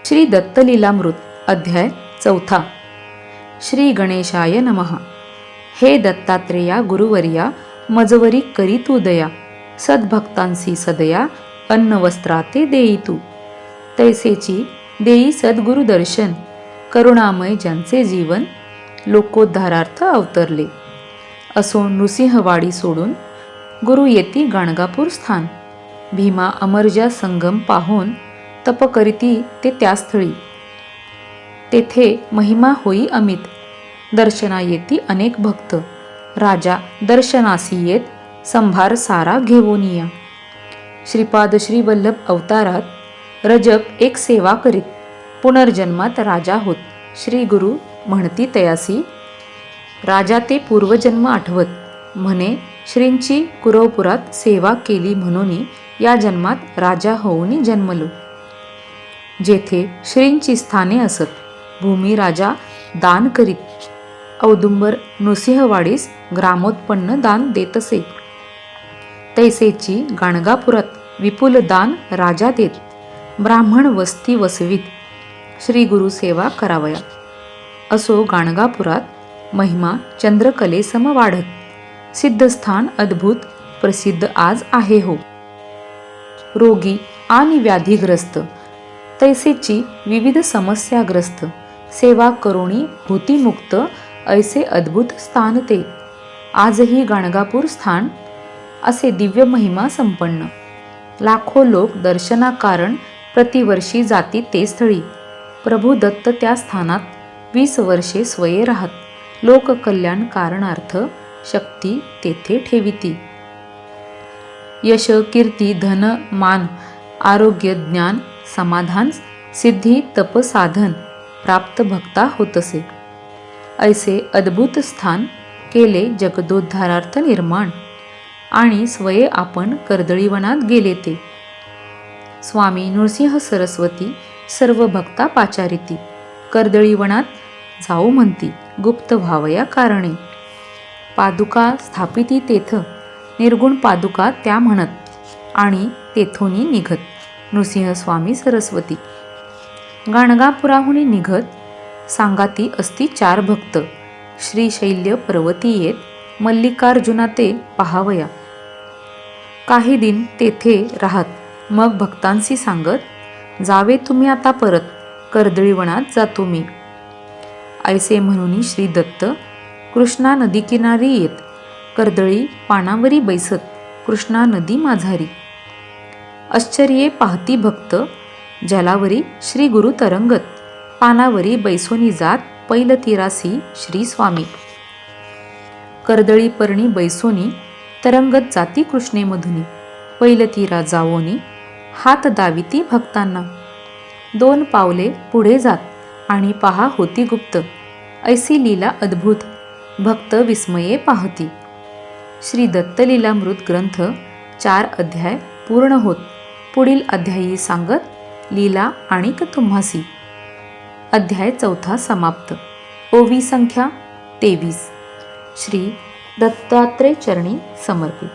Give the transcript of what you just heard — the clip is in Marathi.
श्री दत्तलीलामृत अध्याय 4. श्री गणेशाय नमः. हे दत्तात्रेया गुरुवर्या, मजवरी करी तू दया, सद्भक्तांसी सदया अन्न वस्त्राते देई तू. तैसेची देई सद्गुरु दर्शन, करुणामय ज्यांचे जीवन लोकोद्धारार्थ अवतरले. असो नृसिंहवाडी सोडून गुरु येती गाणगापूर स्थान. भीमा अमरजा संगम पाहून तप करीती ते त्या स्थळी. तेथे महिमा होई अमित, दर्शना येती अनेक भक्त. राजा दर्शनासी येत संभार सारा घेवोनिया. श्रीपाद श्रीवल्लभ अवतारात रजब एक सेवा करीत, पुनर्जन्मात राजा होत. श्री गुरु म्हणती तयासी, राजा ते पूर्वजन्म आठवत. म्हणे श्रींची कुरवपुरात सेवा केली म्हणून या जन्मात राजा होऊन जन्मलो. जेथे श्रींची स्थाने असत, भूमी राजा दान करीत. औदुंबर नृसिंहवाडीस ग्रामोत्पन्न दान देतसे. तैसेची गाणगापुरात विपुल दान राजा देत. ब्राह्मण वस्ती वसवीत, श्री गुरु सेवा करावया. असो गाणगापुरात महिमा चंद्रकलेसम वाढत. सिद्धस्थान अद्भुत प्रसिद्ध आज आहे हो. रोगी आणि व्याधीग्रस्त, तैसेची विविध समस्याग्रस्त. सेवा करुणी होती मुक्त, ऐसे अद्भुत स्थान ते. आजही गाणगापूर स्थान असे दिव्य महिमा संपन्न. लाखो लोक दर्शनाकारण प्रतिवर्षी जाती ते स्थळी. प्रभू दत्त त्या स्थानात 20 वर्षे स्वये राहत. लोककल्याण कारणार्थ शक्ती तेथे ठेविती. यश कीर्ती धन मान आरोग्य ज्ञान समाधान सिद्धी तप साधन प्राप्त भक्ता होतसे. ऐसे अद्भुत स्थान केले जगदोद्धारार्थ निर्माण. आणि स्वये आपण कर्दळीवनात गेले ते. स्वामी नृसिंह सरस्वती सर्व भक्ता पाचारिती. कर्दळीवनात जाऊ म्हणती, गुप्त व्हावया कारणे. पादुका स्थापिती तेथ, निर्गुण पादुका त्या म्हणत. आणि तेथोनी निघत नृसिंह स्वामी सरस्वती. गाणगापुराहुनी निघत सांगाती असती 4 भक्त. श्रीशैल्य पर्वती येत मल्लिकार्जुना ते पाहावया. काही दिन तेथे राहत, मग भक्तांशी सांगत, जावे तुम्ही आता परत, कर्दळीवनात जातो मी. ऐसे म्हणून श्री दत्त कृष्णा नदी किनारी येत. कर्दळी पानावरी बैसत, कृष्णा नदी माझारी. आश्चर्ये पाहती भक्त, जलावरी श्री गुरु तरंगत. पानावरी बैसोनी जात पैल तीरासी श्री स्वामी. कर्दळी पर्णी बैसोनी तरंगत जाती कृष्णे मधुनी. पैल तीरा जावोनी हात दाविती भक्तांना. 2 पावले पुढे जात आणि पहा होती गुप्त. ऐसी लीला अद्भुत भक्त विस्मये पाहती. श्री दत्तलीलामृत ग्रंथ 4 अध्याय पूर्ण होत. पुढील अध्यायी सांगत लीला आणिक तुम्हासी. अध्याय 4 समाप्त. ओवी संख्या 23. श्री दत्तात्रेय चरणी समर्पित.